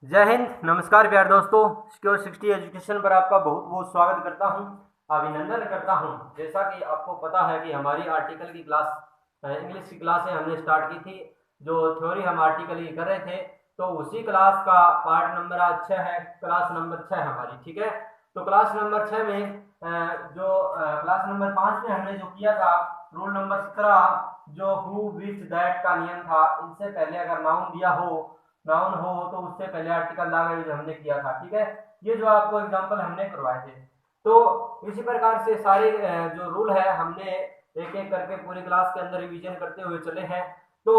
जय हिंद। नमस्कार प्यारे दोस्तों, सिक्योर 60 एजुकेशन पर आपका बहुत बहुत स्वागत करता हूं, अभिनंदन करता हूं। जैसा कि आपको पता है कि हमारी आर्टिकल की क्लास, इंग्लिश की क्लास हमने स्टार्ट की थी। जो थ्योरी हम आर्टिकल की कर रहे थे, तो उसी क्लास का पार्ट नंबर आज 6 है, क्लास नंबर 6 हमारी। ठीक है, तो क्लास नंबर 6 में क्लास नंबर 5 में हमने जो किया था, रूल नंबर 17, जो हु विच दैट का नियम था। इनसे पहले अगर नाउन हो तो उससे पहले आर्टिकल दा यूज हमने किया था। ठीक है, ये जो आपको एग्जांपल हमने करवाए थे। तो इसी प्रकार से सारे जो रूल है हमने एक एक करके पूरी क्लास के अंदर रिवीजन करते हुए चले हैं। तो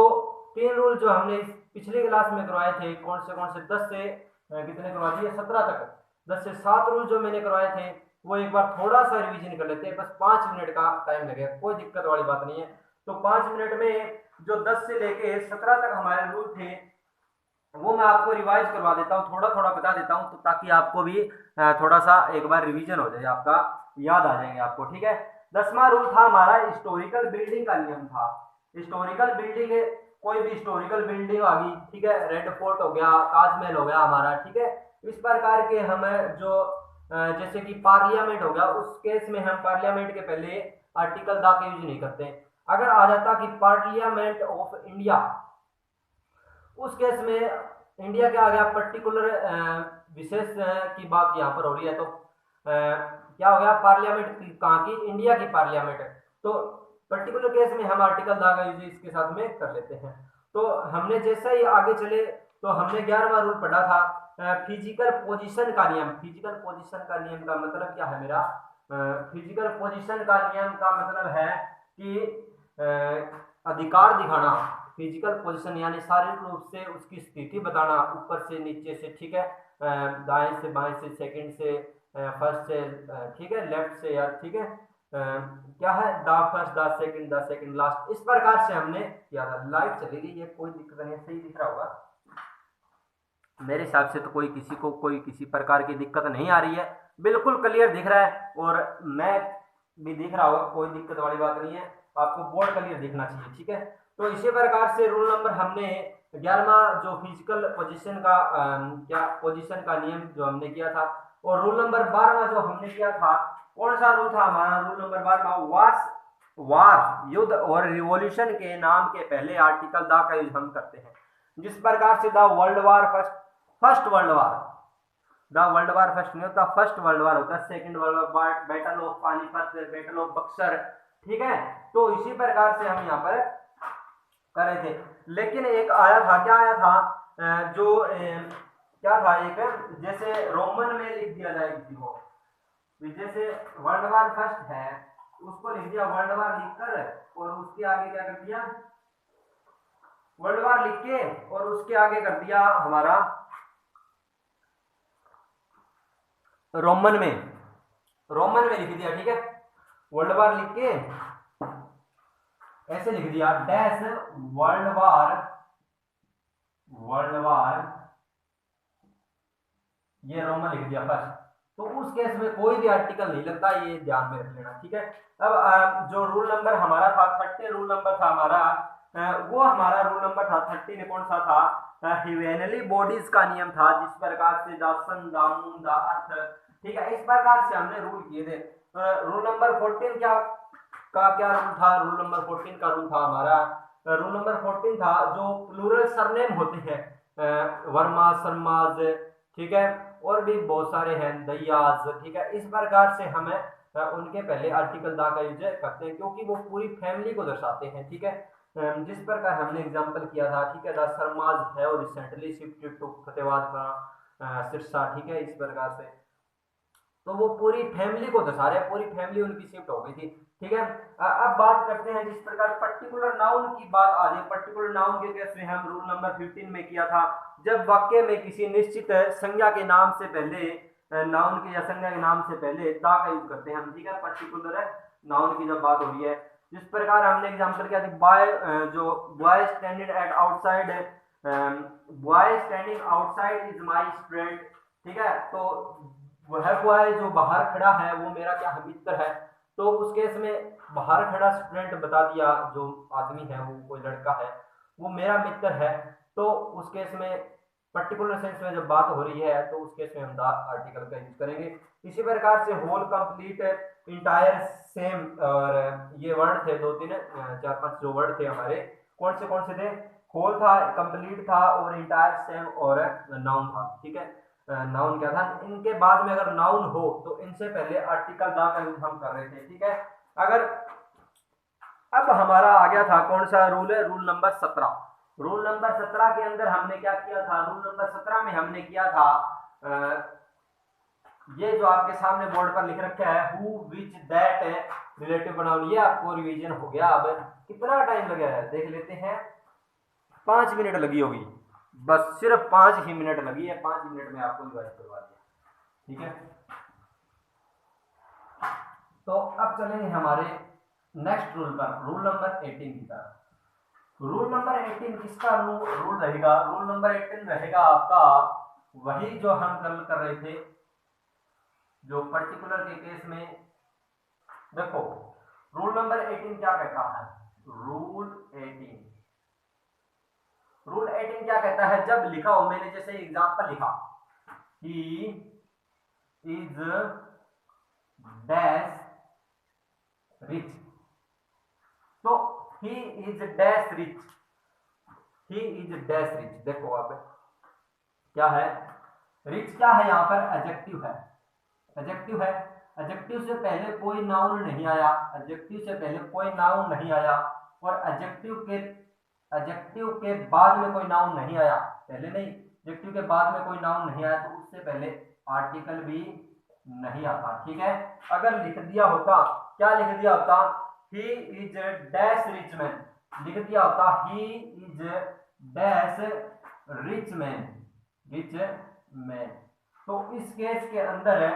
3 रूल जो हमने पिछली क्लास में करवाए थे, कौन से 10 से कितने करवा दिए, 17 तक। 10 से 7 रूल जो मैंने करवाए थे, वो एक बार थोड़ा सा रिवीजन कर लेते हैं। बस 5 मिनट का टाइम लगेगा, कोई दिक्कत वाली बात नहीं है। तो 5 मिनट में जो 10 से लेके 17 तक हमारे रूल थे, वो मैं आपको रिवाइज करवा देता हूँ, थोड़ा थोड़ा बता देता हूँ, तो ताकि आपको भी थोड़ा सा एक बार रिवीजन हो जाए, आपका याद आ जाएंगे आपको। ठीक है, 10वां रूल था हमारा हिस्टोरिकल बिल्डिंग का नियम था। हिस्टोरिकल बिल्डिंग, कोई भी हिस्टोरिकल बिल्डिंग आ गई, ठीक है, रेड फोर्ट हो गया, ताजमहल हो गया हमारा। ठीक है, इस प्रकार के हम जो जैसे कि पार्लियामेंट हो गया, उस केस में हम पार्लियामेंट के पहले आर्टिकल दा का यूज नहीं करते। अगर आ जाता कि पार्लियामेंट ऑफ इंडिया, उस केस में इंडिया क्या आ गया, पर्टिकुलर विशेष की बात यहाँ पर हो रही है। तो क्या हो गया, पार्लियामेंट कहाँ की, इंडिया की पार्लियामेंट। तो पर्टिकुलर केस में हम आर्टिकल धागा यूज इसके साथ में कर लेते हैं। तो हमने जैसे ही आगे चले, तो हमने 11वां रूल पढ़ा था, फिजिकल पोजीशन का नियम। फिजिकल पोजीशन का नियम का मतलब क्या है मेरा, फिजिकल पोजीशन का नियम का मतलब है कि अधिकार दिखाना। फिजिकल पोजीशन यानी शारीरिक रूप से उसकी स्थिति बताना, ऊपर से नीचे से, ठीक है, दाएं से बाएं से, सेकंड से, फर्स्ट से, ठीक है, लेफ्ट से, या ठीक है, क्या है, the first, the second last. इस प्रकार से हमने किया था। लाइट चली गई है, कोई दिक्कत नहीं, सही दिख रहा होगा मेरे हिसाब से। तो कोई किसी प्रकार की दिक्कत नहीं आ रही है, बिल्कुल क्लियर दिख रहा है, और मैं भी दिख रहा होगा, कोई दिक्कत वाली बात नहीं है। आपको बोर्ड क्लियर दिखना चाहिए। ठीक है, तो इसी प्रकार से रूल नंबर हमने 11वां जो फिजिकल पोजीशन का क्या पोजीशन का नियम जो हमने किया था। और रूल नंबर 12वां जो हमने किया था, कौन सा रूल था हमारा, रूल नंबर 12वां, वार युद्ध और रिवॉल्यूशन के नाम के पहले आर्टिकल दा का यूज हम करते हैं। जिस प्रकार से the world war first world war, the world war first नहीं होता, फर्स्ट वर्ल्ड वार होता है। Second world war, battle of Panipat, battle of Buxar. ठीक है, तो इसी प्रकार से हम यहाँ पर कर रहे थे। लेकिन एक आया था, क्या आया था, जो क्या था, एक जैसे रोमन में लिख दिया जाए किसी को, जैसे वर्ल्ड वार फर्स्ट है, उसको लिख दिया वर्ल्ड वार लिखकर, और उसके आगे क्या कर दिया, वर्ल्ड वार लिख के, और उसके आगे कर दिया हमारा रोमन में लिख दिया। ठीक है, वर्ल्ड वार लिख के ऐसे लिख दिया, डैश वर्ल्ड वार, ये रोमन लिख दिया फर्स्ट। तो उस केस में कोई भी आर्टिकल नहीं लगता, ये ध्यान में रख लेना। ठीक है, अब जो रूल नंबर हमारा था 30, रूल नंबर था हमारा, वो हमारा रूल नंबर था 30 ने कौन सा था, हेवेनली बॉडीज का नियम था। जिस प्रकार से the sun, the moon, the earth, ठीक है, इस प्रकार से हमने रूल किए थे। रूल नंबर 14 क्या रूल था, रूल नंबर 14 का रूल था हमारा, रूल नंबर 14 था जो प्लूरल सरनेम होते हैं, वर्मा, शर्माज, ठीक है, और भी बहुत सारे हैं, दयाज। ठीक है, इस प्रकार से हमें उनके पहले आर्टिकल दा का यूज करते हैं, क्योंकि वो पूरी फैमिली को दर्शाते हैं। ठीक है, जिस प्रकार हमने एग्जांपल किया था, ठीक है, द शर्माज है और रिसेंटली शिफ्टेड टू फतेहाबाद का सिरसा। ठीक है, इस प्रकार से तो वो पूरी फैमिली को दर्शा रहे हैं, पूरी फैमिली उनकी शिफ्ट हो गई थी। ठीक है, अब बात करते हैं जिस प्रकार पर्टिकुलर नाउन की बात आ रही है। पर्टिकुलर नाउन के केस में हम रूल नंबर 15 में किया था, जब वाक्य में किसी निश्चित संज्ञा के नाम से पहले, नाउन की या संज्ञा के नाम से पहले दा का यूज करते हैं हम। ठीक है, पर्टिकुलर नाउन की जब बात हो रही है, जिस प्रकार हमने एग्जांपल किया था, जो boy standing at outside, boy standing outside is my student. ठीक है, तो वह बॉय जो बाहर खड़ा है वो मेरा क्या है, मित्र है। तो उस केस में बाहर खड़ा स्टूडेंट बता दिया, जो आदमी है वो कोई लड़का है, वो मेरा मित्र है। तो उस केस में पर्टिकुलर सेंस में जब बात हो रही है तो उस केस में हम द आर्टिकल का यूज करेंगे। इसी प्रकार से होल, कंप्लीट, इंटायर, सेम, और ये वर्ड थे 2-3 4-5 जो वर्ड थे हमारे, कौन से थे? होल था, कंप्लीट था, और इंटायर, सेम, और नाउन था। ठीक है, नाउन क्या था? इनके बाद में अगर नाउन हो तो इनसे पहले आर्टिकल द का यूज हम कर रहे थे। ठीक है, अगर अब हमारा आ गया था कौन सा रूल है? Rule number 17। रूल नंबर 17 के अंदर हमने क्या किया था? रूल नंबर 17 में हमने किया था ये जो आपके सामने बोर्ड पर लिख रखा है who, which, that, relative pronoun, ये आपको रिवीजन हो गया। अब कितना टाइम लगा है देख लेते हैं। 5 मिनट लगी होगी, बस सिर्फ 5 ही मिनट लगी है। 5 मिनट में आपको रिवाइज करवा दिया। ठीक है, तो अब चलेंगे हमारे नेक्स्ट रूल पर, रूल नंबर 18 की तरफ। रूल नंबर 18 किसका रूल रहेगा? रूल नंबर 18 रहेगा आपका वही जो हम कल कर रहे थे, जो पर्टिकुलर के केस में। देखो रूल नंबर 18 क्या कहता है? रूल 18 क्या कहता है? जब लिखा हो, मैंने जैसे एग्जांपल लिखा, ही इज डैश रिच, तो he is dash rich, he is dash rich. देखो आप क्या है? रिच क्या है यहाँ पर? एडजेक्टिव है, एडजेक्टिव है। एडजेक्टिव से पहले कोई नाउन नहीं आया, एडजेक्टिव से पहले कोई नाउन नहीं आया, और एडजेक्टिव के बाद में कोई नाउन नहीं आया, पहले नहीं, एडजेक्टिव के बाद में कोई नाउन नहीं आया, तो उससे पहले आर्टिकल भी नहीं आता। ठीक है, अगर लिख दिया होता, क्या लिख दिया होता? He is dash rich man, लिख दिया होता he is dash rich man, rich man. तो इस केस के अंदर है,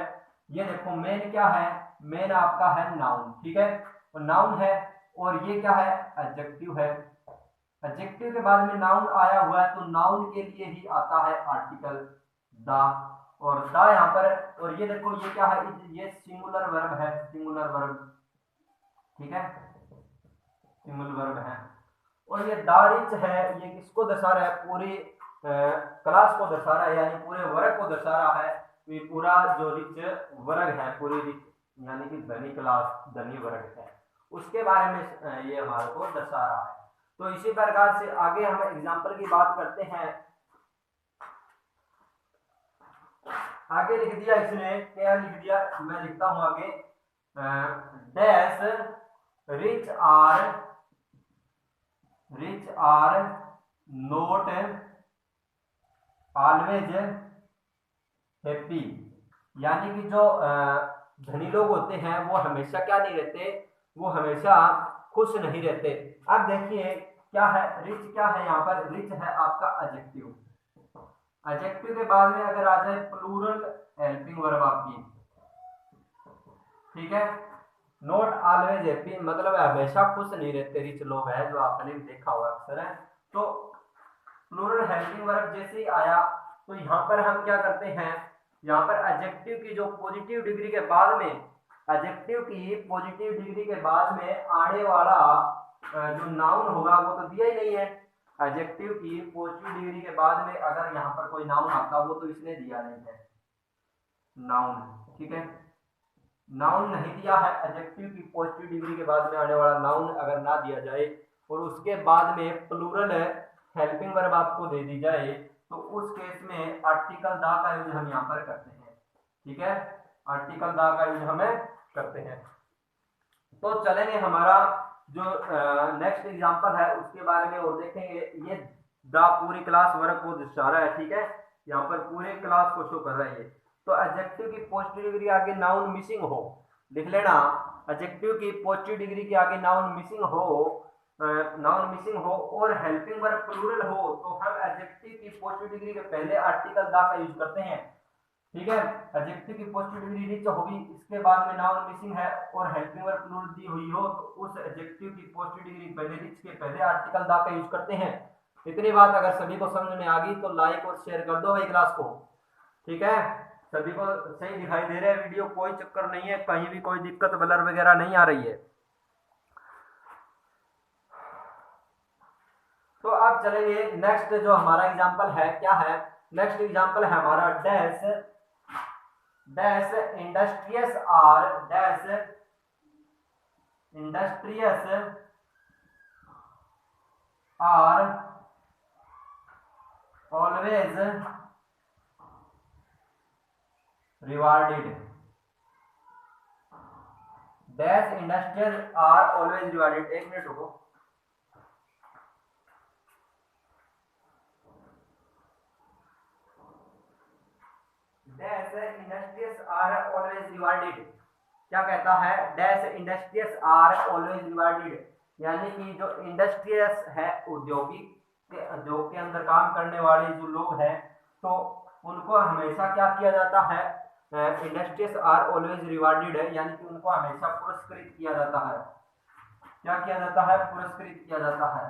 ये देखो मैन क्या है? मैन आपका है नाउन। ठीक है, तो नाउन है, और ये क्या है? एडजेक्टिव है। एडजेक्टिव के बाद में नाउन आया हुआ है, तो नाउन के लिए ही आता है आर्टिकल द, और द यहाँ पर, और ये देखो ये क्या है? ये सिंगुलर वर्ब है, सिंगुलर वर्ब। ठीक है, सिंगुलर वर्ब है, और ये द रिच है, ये किसको दर्शा रहा है? पूरी क्लास को दर्शा रहा है, यानी पूरे वर्ग को दर्शा रहा है। तो ये पूरा जो रिच वर्ग है, पूरी रिच यानी कि धनी क्लास, धनी वर्ग है, उसके बारे में ये हमारे को दर्शा रहा है। तो इसी प्रकार से आगे हम एग्जाम्पल की बात करते हैं। आगे लिख दिया इसने, क्या लिख दिया? मैं लिखता हूं आगे, dash rich are not always happy, यानी कि जो धनी लोग होते हैं वो हमेशा क्या नहीं रहते? वो हमेशा खुश नहीं रहते। अब देखिए क्या है? रिच क्या है यहाँ पर? रिच है आपका एडजेक्टिव। एडजेक्टिव के बाद में अगर आ जाए प्लूरल हेल्पिंग वर्ब आपकी, ठीक है, नॉट ऑलवेज हैप्पी, मतलब हमेशा खुश नहीं रहते रिच लोग है, जो आपने देखा हुआ अक्सर है। तो प्लूरल हेल्पिंग वर्ब जैसे ही आया, तो यहाँ पर हम क्या करते हैं? यहाँ पर एडजेक्टिव की जो पॉजिटिव डिग्री के बाद में, एडजेक्टिव की पॉजिटिव डिग्री के बाद में आने वाला जो नाउन होगा वो तो दिया ही नहीं है। एडजेक्टिव की पॉजिटिव डिग्री के बाद में अगर यहाँ पर कोई नाउन आता, वो तो इसने दिया नहीं है नाउन। ठीक है, नाउन नहीं दिया है। एडजेक्टिव की पॉजिटिव डिग्री के बाद में आने वाला नाउन अगर ना दिया जाए, और उसके बाद में प्लूरल हेल्पिंग वर्ब आपको दे दी जाए, तो उस केस में आर्टिकल द का यूज हम यहाँ पर करते हैं। ठीक है, आर्टिकल द का यूज हमें करते हैं। तो चलेंगे हमारा जो नेक्स्ट एग्जांपल है उसके बारे में और देखेंगे। ये द पूरी क्लास वर्ग को दर्शा रहा है। ठीक है, यहाँ पर पूरे क्लास को शो कर रहा है ये। तो एडजेक्टिव की पॉजिटिव डिग्री आगे नाउन मिसिंग हो, लिख लेना, एडजेक्टिव की पॉजिटिव डिग्री के आगे नाउन मिसिंग हो, और हेल्पिंग वर्ब प्लूरल हो, तो हम एडजेक्टिव की पॉजिटिव डिग्री के पहले आर्टिकल द का यूज करते हैं। ठीक है, एडजेक्टिव की पॉजिटिव डिग्री रिच होगी, इसके बाद में नाउन मिसिंग है और हेल्पिंग वर्ब प्लूरल दी हुई हो, तो उस एडजेक्टिव की पॉजिटिव डिग्री पहले रिच के पहले आर्टिकल द का यूज करते हैं। इतनी बात अगर सभी को समझ में आ गई तो लाइक और शेयर कर दो भाई क्लास को। ठीक है, सभी को सही दिखाई दे रहा है वीडियो? कोई चक्कर नहीं है, कहीं भी कोई दिक्कत ब्लर वगैरह नहीं आ रही है? तो अब चलेंगे नेक्स्ट जो हमारा एग्जांपल है, क्या है? नेक्स्ट एग्जांपल है हमारा dash dash industrious are dash industrious are always rewarded. Dash industrial are always rewarded. एक मिनट रुको। Dash industrious are always rewarded क्या कहता है? Dash industrious are always rewarded, यानी कि जो इंडस्ट्रियस है, उद्योग के अंदर काम करने वाले जो लोग हैं, तो उनको हमेशा क्या किया जाता है? इंडस्ट्रियस आर ऑलवेज रिवार्डेड है, यानी कि उनको हमेशा पुरस्कृत किया जाता है। क्या किया जाता है? पुरस्कृत किया जाता है।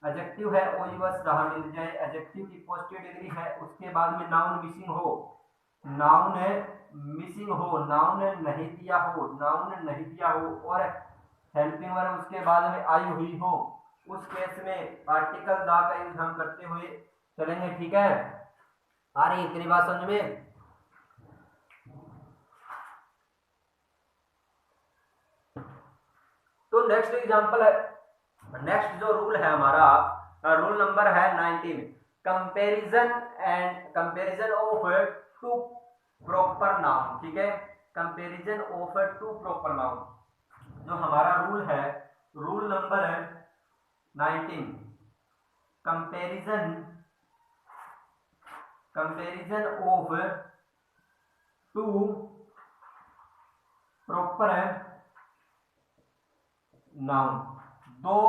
एडजेक्टिव है ओयूएस जहां मिल जाए, एडजेक्टिव की पॉजिटिव डिग्री है, उसके बाद में नाउन मिसिंग हो, नाउन मिसिंग हो, नाउन नहीं दिया हो, नाउन नहीं दिया हो, और हेल्पिंग वर्ब उसके बाद में आई हुई हो, उस केस में आर्टिकल द का यूज हम करते हुए चलेंगे। ठीक है, आ रही इतनी बात समझ में? तो नेक्स्ट एग्जांपल है, नेक्स्ट जो रूल है हमारा, रूल नंबर है 19, comparison of two proper noun. ठीक है, comparison of two proper noun जो हमारा रूल है, रूल नंबर है 19, comparison of two proper noun. दो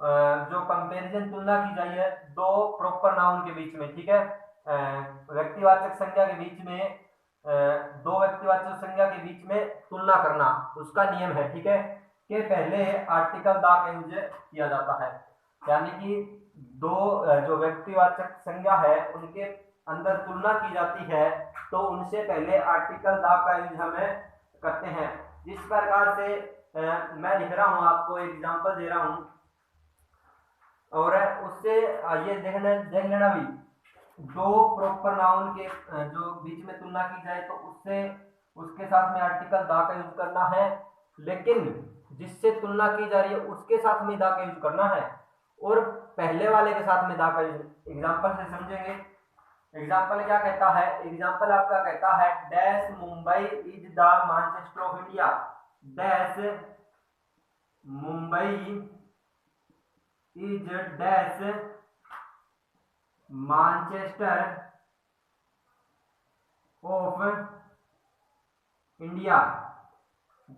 जो कंपैरिजन तुलना की जाती है दो प्रॉपर नाउन के बीच में। ठीक है, व्यक्तिवाचक संज्ञा के बीच में, दो व्यक्तिवाचक संज्ञा के बीच में तुलना करना, उसका नियम है। ठीक है, कि पहले आर्टिकल द का यूज किया जाता है, यानी कि दो जो व्यक्तिवाचक संज्ञा है उनके अंदर तुलना की जाती है, तो उनसे पहले आर्टिकल द का यूज हमें करते हैं। जिस प्रकार से मैं लिख रहा हूं, आपको एग्जांपल दे रहा हूं, और उससे ये देख लेना भी, दो प्रॉपर नाउन के जो बीच में तुलना की जाए तो उससे उसके साथ में आर्टिकल द का यूज करना है, लेकिन जिससे तुलना की जा रही है उसके साथ में द का यूज करना है, और पहले वाले के साथ में द का यूज। एग्जांपल से समझेंगे। एग्जांपल क्या कहता है? एग्जांपल आपका कहता है dash Mumbai is the Manchester of India. Dash Mumbai is dash Manchester of India.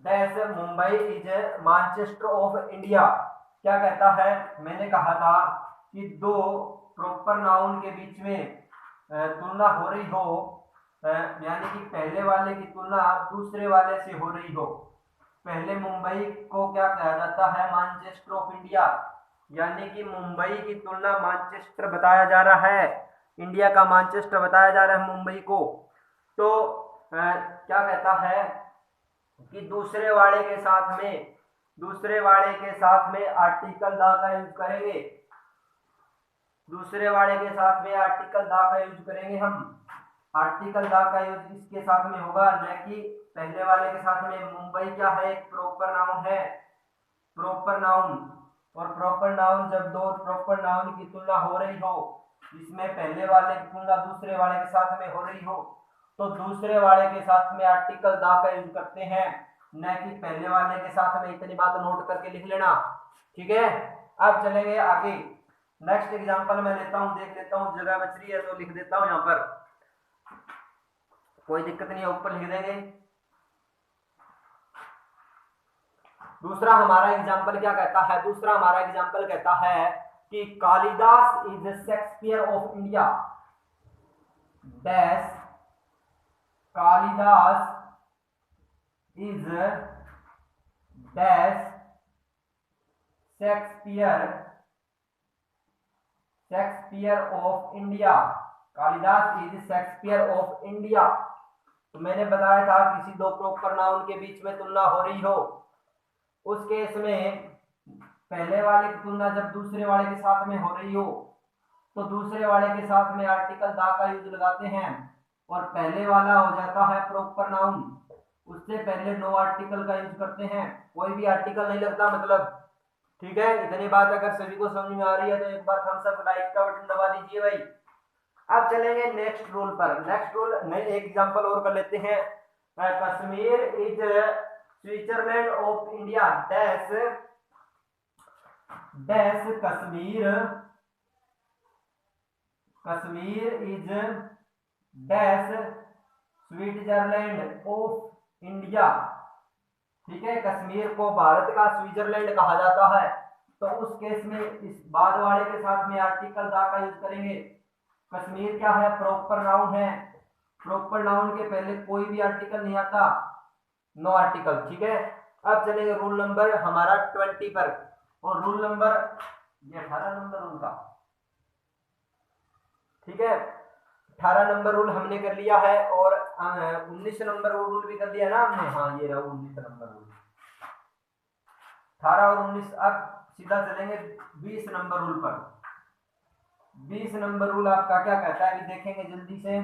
Dash Mumbai is Manchester of India क्या कहता है? मैंने कहा था कि दो प्रॉपर नाउन के बीच में तुलना हो रही हो, यानी कि पहले वाले की तुलना दूसरे वाले से हो रही हो। पहले मुंबई को क्या कहा जाता है? मैनचेस्टर ऑफ इंडिया, यानी कि मुंबई की तुलना मैनचेस्टर बताया जा रहा है, इंडिया का मैनचेस्टर बताया जा रहा है मुंबई को। तो क्या कहता है कि दूसरे वाले के साथ में आर्टिकल द का यूज करेंगे, दूसरे वाले के साथ में आर्टिकल द का यूज करेंगे हम। आर्टिकल द का यूज इसके साथ में होगा, न कि पहले वाले के साथ में। मुंबई क्या है? एक प्रॉपर नाउन है, प्रॉपर नाउन। और प्रॉपर नाउन जब दो प्रॉपर नाउन की तुलना हो रही हो, इसमें पहले वाले की तुलना दूसरे वाले के साथ में हो रही हो, तो दूसरे वाले के साथ में आर्टिकल द का यूज करते हैं, न कि पहले वाले के साथ में। इतनी बात नोट करके लिख लेना। ठीक है, अब चलेंगे आगे। नेक्स्ट एग्जांपल मैं लेता हूं, देख लेता हूं, जगह बच रही है तो लिख देता हूं, यहां पर कोई दिक्कत नहीं है, ऊपर लिख देंगे। दूसरा हमारा एग्जांपल क्या कहता है? दूसरा हमारा एग्जांपल कहता है कि Kalidas is Shakespeare of India. Dash Kalidas is dash Shakespeare of India. Kalidas is Shakespeare of India. तो मैंने बताया था किसी दो प्रॉपर नाउन के बीच में तुलना हो रही हो, उस केस में पहले वाले की तुलना जब दूसरे वाले के साथ में हो रही हो, तो दूसरे वाले के साथ में आर्टिकल दा का यूज लगाते हैं, और पहले वाला हो जाता है प्रॉपर नाउन, उससे पहले नो आर्टिकल का यूज करते हैं, कोई भी आर्टिकल नहीं लगता मतलब। ठीक है, इतनी बात अगर सभी को समझ में आ रही है तो एक बार थम्स अप लाइक का बटन दबा दीजिए भाई। अब चलेंगे नेक्स्ट रूल पर। नेक्स्ट रूल में एक एग्जांपल और कर लेते हैं। Kashmir is Switzerland of India dash dash Kashmir is dash Switzerland of India. ठीक है, कश्मीर को भारत का स्विट्जरलैंड कहा जाता है। तो उस केस में इस बाद वाले के साथ में आर्टिकल दा का यूज करेंगे। कश्मीर क्या है, प्रॉपर नाउन है, प्रॉपर नाउन के पहले कोई भी आर्टिकल नहीं आता, नो आर्टिकल। ठीक है, अब चलेंगे रूल नंबर हमारा 20 पर, और रूल नंबर ये 18 नंबर रूल का। ठीक है, 18 नंबर रूल हमने कर लिया है, और 19 नंबर रूल भी कर लिया ना हमने। हाँ, ये रहा 19 नंबर रूल। 18 और 19। अब सीधा चलेंगे 20 नंबर रूल पर। 20 नंबर रूल आपका क्या कहता है, अभी देखेंगे जल्दी से।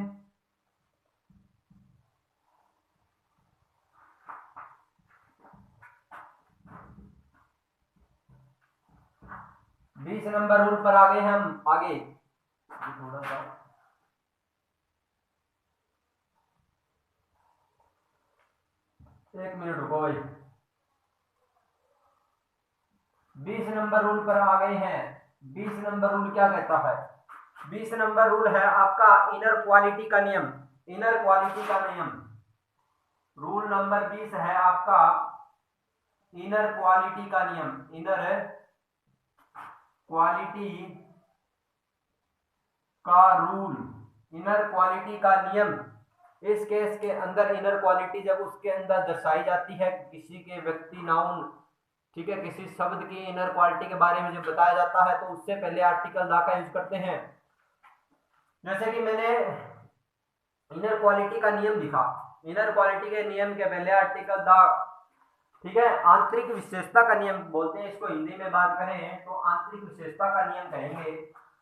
बीस नंबर रूल पर आ गए हम आगे। थोड़ा सा एक मिनट रुको भाई। 20 नंबर रूल पर आ गए हैं। 20 नंबर रूल क्या कहता है? 20 नंबर रूल है आपका इनर क्वालिटी का नियम। इनर क्वालिटी का नियम रूल नंबर 20 है आपका इनर क्वालिटी का नियम। इनर क्वालिटी का रूल, इनर क्वालिटी का नियम। इस केस के अंदर इनर क्वालिटी जब उसके अंदर दर्शाई जाती है, किसी के व्यक्ति नाउन, ठीक है, किसी शब्द की इनर क्वालिटी के बारे में जब बताया जाता है तो उससे पहले आर्टिकल दा का यूज करते हैं। जैसे कि मैंने इनर क्वालिटी का नियम लिखा, इनर क्वालिटी के नियम के पहले आर्टिकल दा। ठीक है, आंतरिक विशेषता का नियम बोलते हैं इसको, हिंदी में बात करें तो आंतरिक विशेषता का नियम कहेंगे।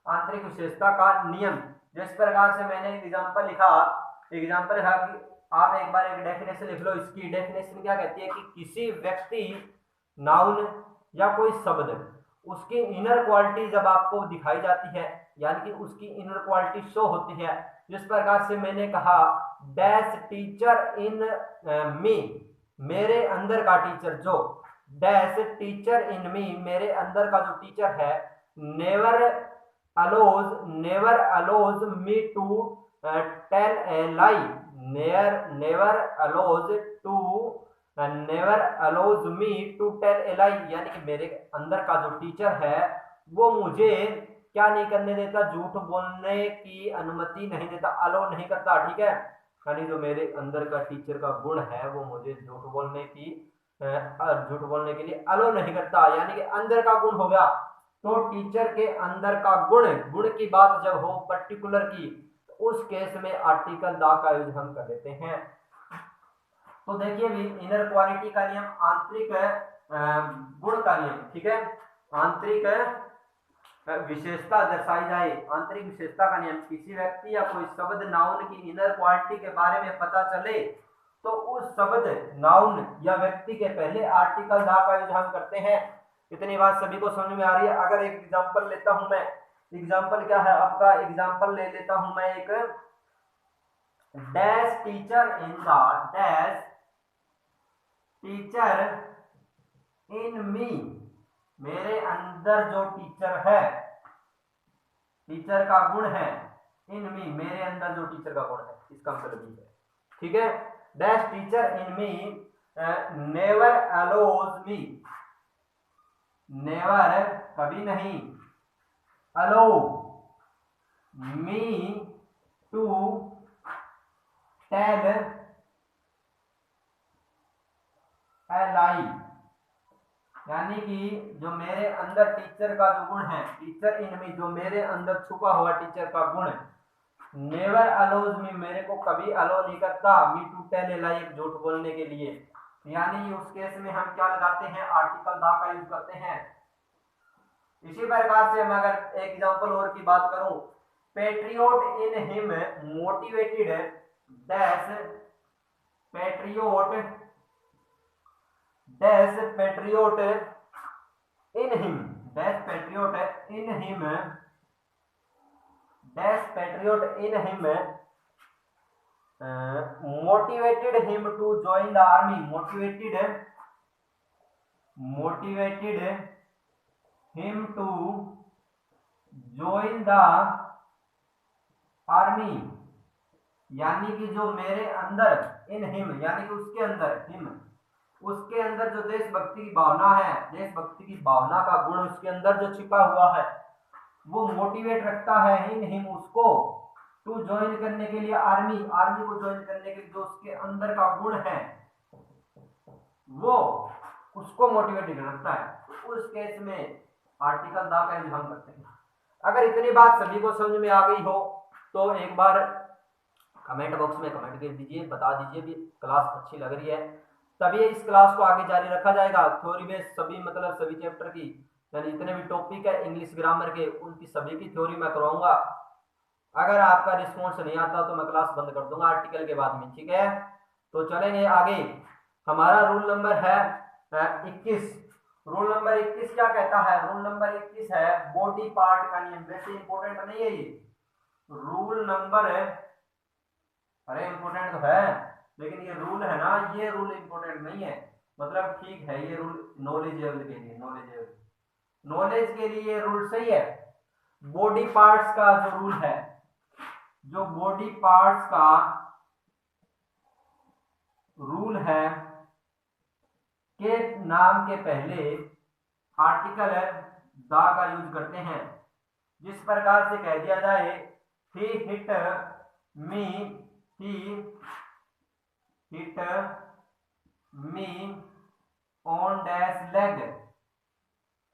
आंतरिक विशेषता का नियम जिस प्रकार से मैंने एग्जांपल लिखा कि आप एक बार एक डेफिनेशन लिख लो। इसकी डेफिनेशन क्या कहती है कि किसी व्यक्ति, नाउन या कोई शब्द, उसकी इनर क्वालिटी जब आपको दिखाई जाती है, यानी कि उसकी इनर क्वालिटी शो होती है। जिस प्रकार से मैंने कहा डैश टीचर इन मी, मेरे अंदर का टीचर, जो डैश टीचर इन मी, मेरे अंदर का जो टीचर है, never allows me to tell a lie, never allows me to tell a lie, यानी कि मेरे अंदर का जो टीचर है वो मुझे क्या नहीं करने देता, झूठ बोलने की अनुमति नहीं देता, अलो नहीं करता। ठीक है, यानी जो मेरे अंदर का टीचर का गुण है वो मुझे झूठ बोलने के लिए अलो नहीं करता, यानी कि अंदर का गुण हो गया। तो टीचर के अंदर का गुण की बात जब हो पर्टिकुलर की, तो उस केस में आर्टिकल दा का यूज हम कर देते हैं। तो देखिए भी इनर क्वालिटी का नियम, आंतरिक गुण का नियम। ठीक है, आंतरिक विशेषता दर्शाई जाए, आंतरिक विशेषता का नियम, किसी व्यक्ति या कोई शब्द, नाउन की इनर क्वालिटी के बारे में पता चले तो उस शब्द, नाउन या व्यक्ति के पहले आर्टिकल दा का यूज हम करते हैं। इतनी बात सभी को समझ में आ रही है? अगर एक एग्जांपल लेता हूं मैं, एग्जांपल क्या है आपका, एग्जांपल ले लेता हूं मैं एक, dash teacher in the dash teacher in me, मेरे अंदर जो टीचर है, टीचर का गुण है, इन मी, मेरे अंदर जो टीचर का गुण है, इसका मतलब ये है। ठीक है, dash teacher in me never allows me, never कभी नहीं, अलो मी टू टेल ए लाई, यानी कि जो मेरे अंदर टीचर का जो गुण है, टीचर इन मी, जो मेरे अंदर छुपा हुआ टीचर का गुण, नेवर अलोज मी, मेरे को कभी अलो नहीं करता, मी टू टेल ए लाई, झूठ बोलने के लिए। यानी उस केस में हम क्या लगाते हैं, आर्टिकल दा का यूज करते हैं। इसी प्रकार से मैं अगर एक एग्जांपल और की बात करूं, Patriot in him motivated dash Patriot dash Patriot in him dash Patriot in him dash Patriot in him motivated him to join the army motivated him to join the army, यानी कि जो मेरे अंदर in him यानी कि उसके अंदर him उसके अंदर जो देशभक्ति की भावना है, देशभक्ति की भावना का गुण उसके अंदर जो छिपा हुआ है वो मोटिवेट रखता है इन हिम उसको टू ज्वाइन करने के लिए आर्मी को ज्वाइन करने के लिए जो उसके अंदर का गुण है वो उसको मोटिवेटेड रखता है। उस केस में आर्टिकल द का यूज हम करते हैं। अगर इतनी बात सभी को समझ में आ गई हो तो एक बार कमेंट बॉक्स में कमेंट कर दीजिए, बता दीजिए भी क्लास अच्छी लग रही है, तभी इस क्लास को आगे जारी रखा जाएगा। थ्योरी बेस सभी मतलब सभी चैप्टर की यानी जितने भी टॉपिक है इंग्लिश ग्रामर के उनकी सभी की थ्योरी मैं करवाऊंगा। अगर आपका रिस्पॉन्स नहीं आता तो मैं क्लास बंद कर दूंगा आर्टिकल के बाद में, ठीक है। तो चलेंगे आगे। हमारा रूल नंबर है 21। रूल नंबर 21 क्या कहता है? रूल नंबर 21 है बॉडी पार्ट का नियम। वैसे इंपॉर्टेंट नहीं है ये रूल नंबर, अरे इंपॉर्टेंट तो है लेकिन ये रूल है ना, ये रूल इंपॉर्टेंट नहीं है। मतलब ठीक है ये रूल नॉलेजेबल के लिए, नॉलेज के लिए ये रूल सही है। बॉडी पार्ट्स का जो रूल है, जो बॉडी पार्ट्स का रूल है के नाम के पहले आर्टिकल द का यूज करते हैं। जिस प्रकार से कह दिया जाए he hit me, he hit me on dash leg,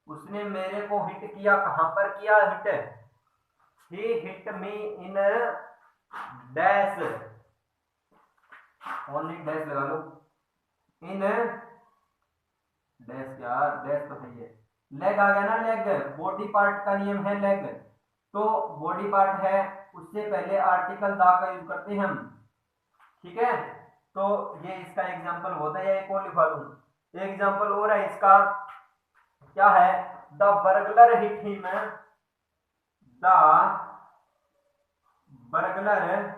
उसने मेरे को हिट किया। कहां पर किया hit? He hit me in dash, only dash लगा लो, इन डैश, यार डैश तो सही है, लेग आ गया ना, लेग बॉडी पार्ट का नियम है लेग, तो बॉडी पार्ट है उससे पहले आर्टिकल द का यूज करते हैं हम, ठीक है। तो ये इसका एग्जांपल होता है, एक और लिखवा दूं। एग्जांपल और है इसका, क्या है? The burglar hit him, the burglar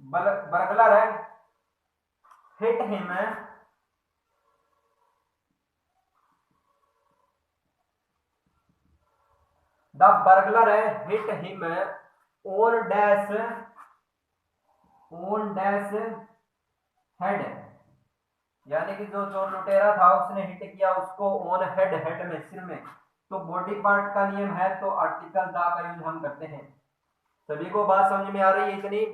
burglar hit him the burglar hit him on dash head, यानी कि जो चोर लुटेरा था उसने हिट किया उसको ऑन हेड, हेड में, सिर में। तो बॉडी पार्ट का नियम है तो आर्टिकल द का यूज हम करते हैं। सभी को बात समझ में आ रही है? इतनी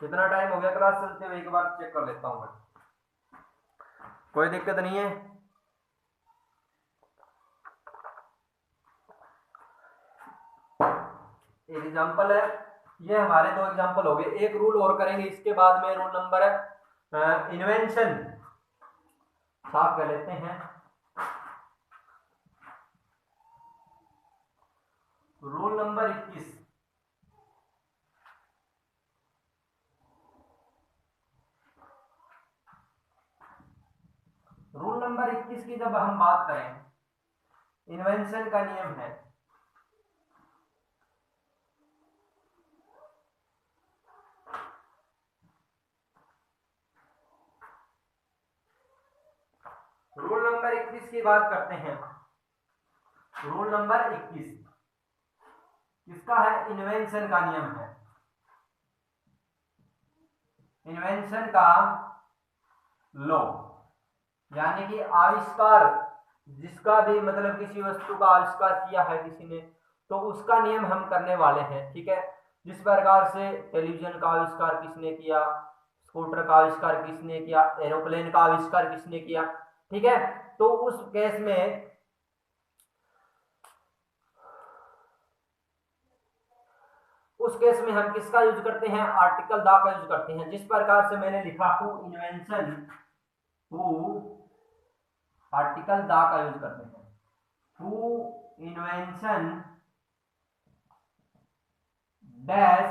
कितना टाइम हो गया क्लास चलते हुए, एक बार चेक कर लेता हूं मैं, कोई दिक्कत नहीं है। एक एग्जांपल है, ये हमारे दो एग्जांपल हो गए, एक रूल और करेंगे इसके बाद में। रूल नंबर इन्वेंशन साफ कर लेते हैं। रूल नंबर 21, रूल नंबर 21 की जब हम बात करें, इन्वेंशन का नियम है रूल नंबर 21 की बात करते हैं। रूल नंबर 21 किसका है? इन्वेंशन का नियम है। इन्वेंशन का लॉ, यानी कि आविष्कार, जिसका भी मतलब किसी वस्तु का आविष्कार किया है किसी ने तो उसका नियम हम करने वाले हैं, ठीक है। जिस प्रकार से टेलीविजन का आविष्कार किसने किया, स्कूटर का आविष्कार किसने किया, एरोप्लेन का आविष्कार किसने किया, ठीक है। तो उस केस में हम किसका यूज करते हैं? आर्टिकल द का यूज करते हैं। जिस प्रकार से मैंने लिखा हूं इन्वेंशन हु आर्टिकल द का यूज करते हैं। हु इन्वेंशन डैश,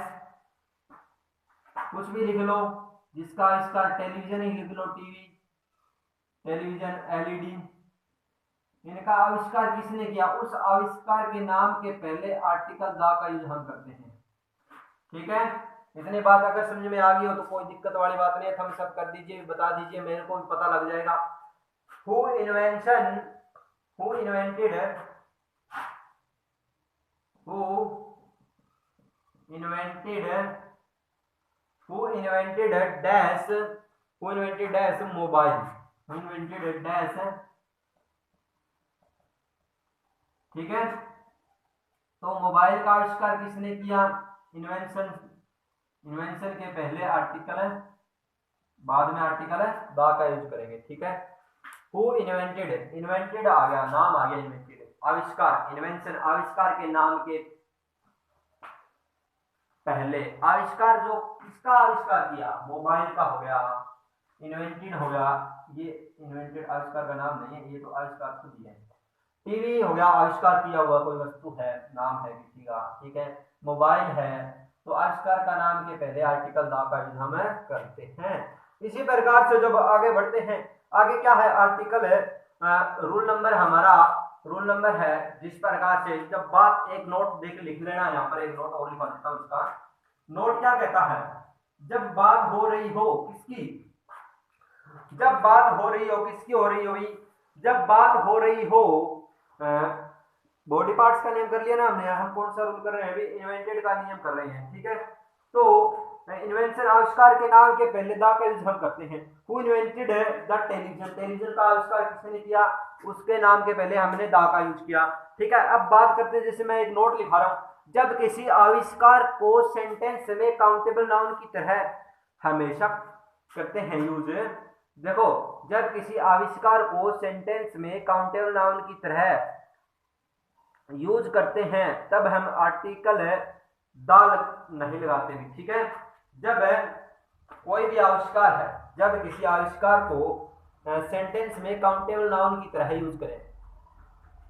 कुछ भी लिख लो, जिसका आविष्कार, टेलीविजन ही लिख लो, टीवी, टेलीविजन, एलईडी, इनका आविष्कार किसने किया, उस आविष्कार के नाम के पहले आर्टिकल द का यूज हम करते हैं। ठीक है, इतनी बात अगर समझ में आ गई हो तो कोई दिक्कत वाली बात नहीं है, थम्स अप कर दीजिए, बता दीजिए, मेरे को भी पता लग जाएगा। हु इन्वेंटेड डैश मोबाइल, ठीक है। तो मोबाइल का आविष्कार किसने किया, इन्वेंशन के पहले आर्टिकल है, बाद में आर्टिकल है द का यूज करेंगे। ठीक है, हु इन्वेंटेड आ गया, नाम आ गया इन्वेंटेड, आविष्कार, इन्वेंशन आविष्कार के नाम के पहले, आविष्कार जो किसका आविष्कार किया, मोबाइल का हो गया, इन्वेंटेड हो गया, ये इन्वेंटेड आविष्कार का नाम नहीं है, ये तो आविष्कार खुद ही है। टीवी हो गया, आविष्कार किया हुआ कोई वस्तु है, नाम है किसी का। ठीक है, मोबाइल है, तो आविष्कार का नाम के पहले आर्टिकल द का यूज हम करते हैं। इसी प्रकार से जब आगे बढ़ते हैं, आगे क्या है, आर्टिकल है, रूल नंबर हमारा, रूल नंबर है जिस प्रकार से जब बात, एक नोट देख लिख लेना, यहाँ पर एक नोट और लिखा देता हूँ। इसका नोट क्या कहता है, जब बात हो रही हो किसकी, जब बात हो रही हो, किसकी हो रही होगी, जब बात हो रही हो, बॉडी पार्ट्स का नेम कर लिया ना हमने, हम कौन सा रूल कर रहे हैं अभी, इन्वेंटेड का नियम कर रहे हैं। ठीक है, तो इन्वेंशन आविष्कार के नाम के पहले द का यूज हम करते हैं। Who invented the television, television का आविष्कार किसने किया, उसके नाम के पहले हमने द का यूज किया। ठीक है, अब बात करते हैं, जैसे मैं एक नोट लिखा रहा हूं, जब किसी आविष्कार को सेंटेंस में काउंटेबल नाउन की तरह हमेशा करते हैं यूज, देखो, जब किसी आविष्कार को सेंटेंस में काउंटेबल नाउन की तरह यूज करते हैं तब हम आर्टिकल द नहीं लगाते भी। ठीक है, जब कोई भी आविष्कार है, जब किसी आविष्कार को सेंटेंस में काउंटेबल नाउन की तरह यूज करें,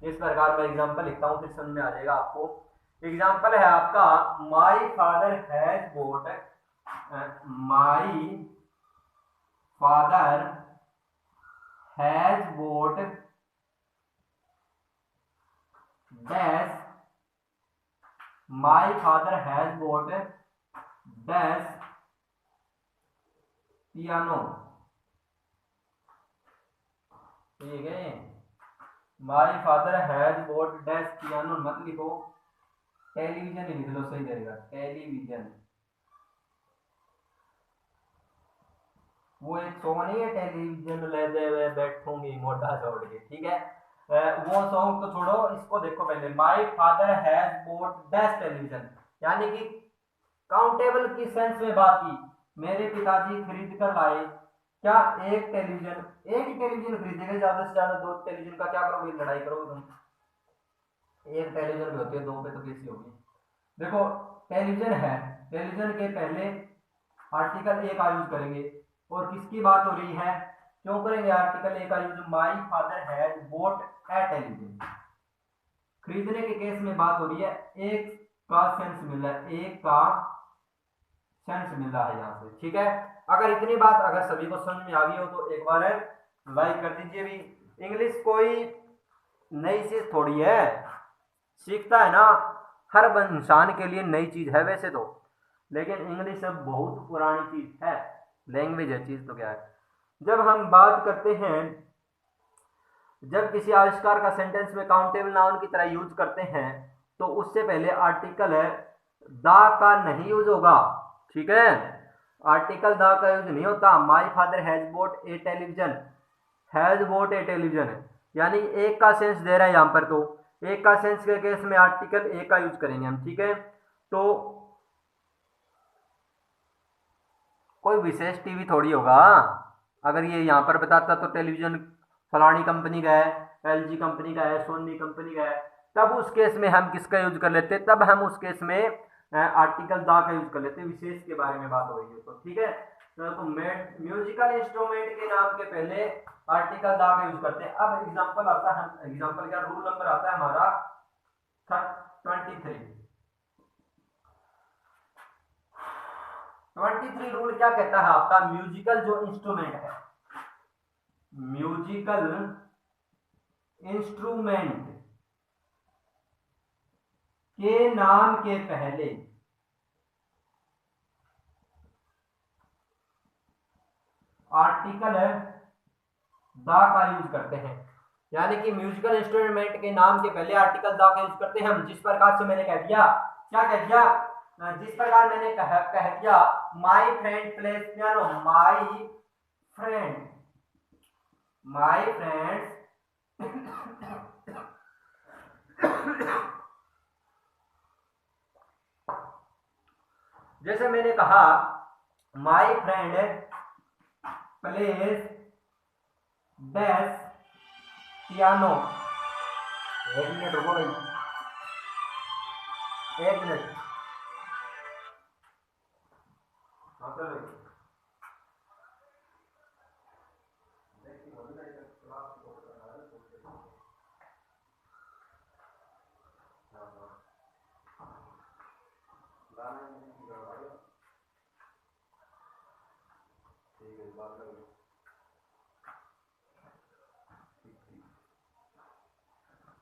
इस प्रकार मैं एग्जांपल लिखता हूं, फिर समझ में आ जाएगा आपको। एग्जांपल है आपका, my father has boat, my father has boat dash, my father has boat dash piano. ठीक है, my father has boat dash piano मत लिखो, टेलीविजन ही लिख लो, सही रहेगा, टेलीविजन। वो एक सॉन्ग नहीं है, टेलीविजन ले दे बैठूंगी मोटा छोड़ के। ठीक है, वो सॉन्ग तो छोड़ो, इसको देखो पहले, my father has boat dash television, यानी कि काउंटेबल की सेंस में बात की, मेरे पिताजी खरीद कर लाए क्या, एक टेलीविजन, एक ही टेलीविजन खरीदेंगे, ज्यादा से ज्यादा दो टेलीविजन का क्या करोगे, लड़ाई करोगे तुम, एक टेलीविजन भी होती है, दो पे तो कैसी होगी। देखो, टेलीविजन है, टेलीविजन के पहले आर्टिकल ए का यूज करेंगे, और किसकी बात हो रही है, क्यों करेंगे आर्टिकल ए का use, my father has boat A television, खरीदने के केस में बात हो रही है, एक का सेंस मिल रहा है, एक का सेंस मिल रहा है यहाँ से। ठीक है, अगर इतनी बात अगर सभी को समझ में आ गई हो तो एक बार लाइक कर दीजिए भी। इंग्लिश कोई नई चीज थोड़ी है, सीखता है ना, हर इंसान के लिए नई चीज है वैसे तो, लेकिन इंग्लिश अब बहुत पुरानी चीज है, लैंग्वेज है, चीज तो क्या है। जब हम बात करते हैं, जब किसी आविष्कार का सेंटेंस में काउंटेबल नाउन की तरह यूज करते हैं तो उससे पहले आर्टिकल है द का नहीं यूज होगा। ठीक है, आर्टिकल द का यूज नहीं होता। My father has boat A television, has boat A television, यानी एक का सेंस दे रहा है यहाँ पर, तो एक का सेंस के केस में आर्टिकल ए का यूज करेंगे हम। ठीक है, तो कोई विशेष टीवी थोड़ी होगा, अगर ये यहाँ पर बताता तो टेलीविजन फलानी कंपनी का है, एलजी कंपनी का है, सोनी कंपनी का है, तब उस केस में हम किसका यूज कर लेते, तब हम उस केस में आर्टिकल द का यूज कर लेते, विशेष के बारे में बात हो रही है तो। ठीक है, तो म्यूजिकल इंस्ट्रूमेंट के नाम के पहले आर्टिकल दा का यूज करते हैं। अब एग्जांपल आता है, एग्जांपल क्या, रूल नंबर आता है हमारा 23। 23 रूल क्या कहता है आपका, म्यूजिकल जो इंस्ट्रूमेंट है, म्यूजिकल इंस्ट्रूमेंट के नाम के पहले आर्टिकल दा का यूज करते हैं। यानी कि म्यूजिकल इंस्ट्रूमेंट के नाम के पहले आर्टिकल दा का यूज करते हैं हम। जिस प्रकार से मैंने कह दिया, क्या कह दिया, जिस प्रकार मैंने कह दिया my friend plays piano, my friends जैसे मैंने कहा my friend plays dash piano. एक मिनट रुको भाई, एक मिनट।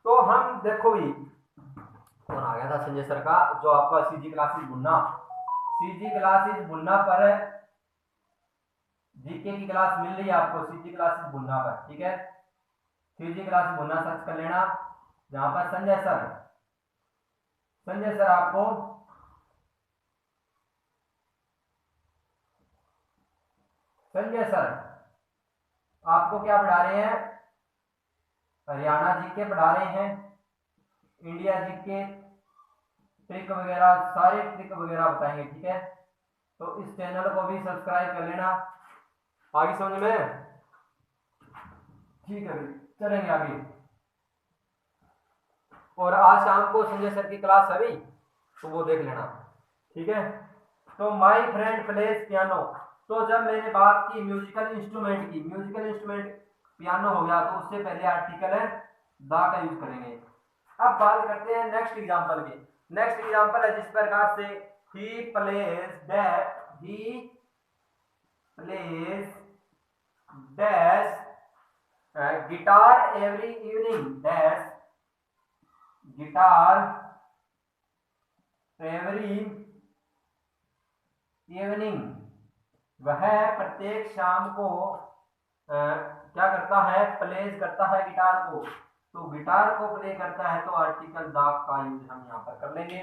तो हम देखो भी कौन आ गया था, संजय सर का, जो आपका सीजी क्लासेस बुन्ना पर जीके की क्लास मिल रही है आपको, सीजी क्लासेस बुन्ना पर, ठीक है, सीजी क्लास बुन्ना सर्च कर लेना, जहां पर संजय सर आपको क्या पढ़ा रहे हैं, हरियाणा जीके पढ़ा रहे हैं, इंडिया जीके, ट्रिक वगैरह, सारे ट्रिक वगैरह बताएंगे, ठीक है। तो इस चैनल को भी सब्सक्राइब कर लेना। आगे समझ में, ठीक है, चलेंगे आगे। और आज शाम को संजय सर की क्लास है भी, तो वो देख लेना, ठीक है। तो माय फ्रेंड प्लेज पियानो, तो जब मैंने बात की म्यूजिकल इंस्ट्रूमेंट की, म्यूजिकल इंस्ट्रूमेंट पियानो हो गया, तो उससे पहले आर्टिकल है दा का यूज करेंगे। अब बात करते हैं नेक्स्ट एग्जांपल की। नेक्स्ट एग्जांपल है जिस प्रकार से he plays dash guitar every evening, dash guitar every evening, वह प्रत्येक शाम को क्या करता है, प्लेज करता है गिटार को। तो गिटार को प्ले करता है, तो आर्टिकल दा का यूज हम यहाँ पर कर लेंगे।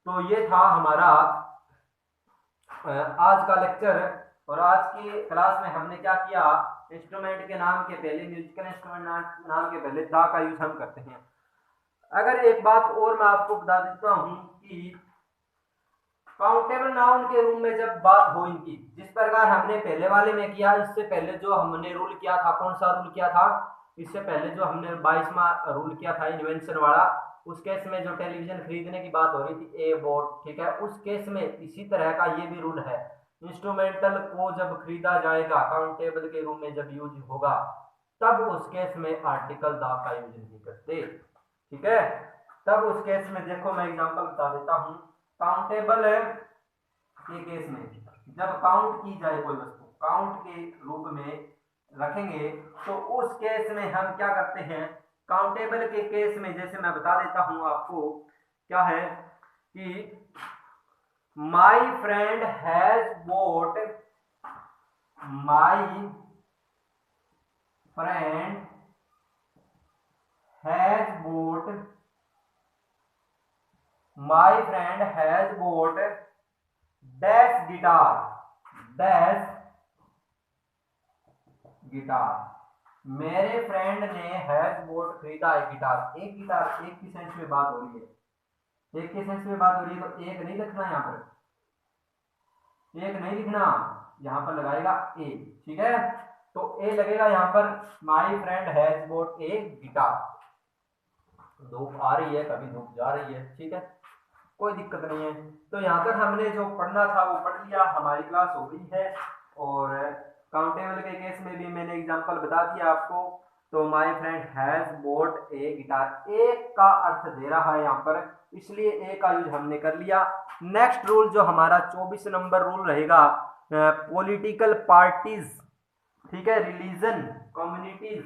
तो ये था हमारा आज का लेक्चर। और आज की क्लास में हमने क्या किया, इंस्ट्रूमेंट के नाम के पहले, म्यूजिकल इंस्ट्रूमेंट नाम के पहले दा का यूज हम करते हैं। अगर एक बात और मैं आपको बता देता हूं कि काउंटेबल नाउन के रूम में जब बात हो इनकी, जिस प्रकार हमने पहले वाले में किया, इससे पहले जो हमने रूल किया था, कौन सा रूल किया था, इससे पहले जो हमने 22वां रूल किया था इन्वेंशन वाला, उस केस में जो टेलीविजन खरीदने की बात हो रही थी, ए बोर्ड, ठीक है, उस केस में इसी तरह का ये भी रूल है। इंस्ट्रूमेंटल को जब खरीदा जाएगा, काउंटेबल के रूम में जब यूज होगा, तब उस केस में आर्टिकल दा का यूज नहीं करते, ठीक है। तब उस केस में देखो मैं एग्जांपल बता देता हूं, काउंटेबल के केस में जब काउंट की जाए कोई वस्तु, काउंट के रूप में रखेंगे, तो उस केस में हम क्या करते हैं, काउंटेबल के केस में जैसे मैं बता देता हूं आपको, क्या है कि my friend has boat, my friend has boat, my friend has boat dash guitar, dash guitar, मेरे फ्रेंड ने हैज बोट खरीदा है गिटार। एक गिटार, एक की सेंस में बात हो रही है, एक के सेंस में बात हो रही है, तो एक नहीं लिखना यहाँ पर, एक नहीं लिखना, यहाँ पर लगाएगा ए, ठीक है। तो ए लगेगा यहाँ पर, my friend has boat A guitar. धूप आ रही है, कभी धूप जा रही है, ठीक है, कोई दिक्कत नहीं है। तो यहाँ तक हमने जो पढ़ना था वो पढ़ लिया, हमारी क्लास हो गई है। और काउंटेबल के केस में भी मैंने एग्जांपल बता दिया आपको। तो my friend has bot A guitar, एक का अर्थ दे रहा है यहाँ पर, इसलिए ए का यूज हमने कर लिया। नेक्स्ट रूल जो हमारा 24 नंबर रूल रहेगा, पॉलिटिकल पार्टीज, ठीक है, रिलीजन, कम्युनिटीज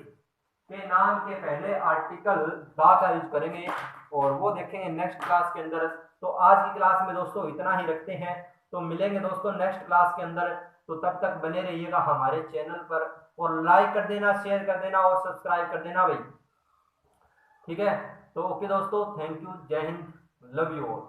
के नाम के पहले आर्टिकल द का यूज करेंगे और वो देखेंगे नेक्स्ट क्लास के अंदर। तो आज की क्लास में दोस्तों इतना ही रखते हैं, तो मिलेंगे दोस्तों नेक्स्ट क्लास के अंदर। तो तब तक बने रहिएगा हमारे चैनल पर और लाइक कर देना, शेयर कर देना और सब्सक्राइब कर देना भाई, ठीक है। तो ओके दोस्तों, थैंक यू, जय हिंद, लव यू ऑल।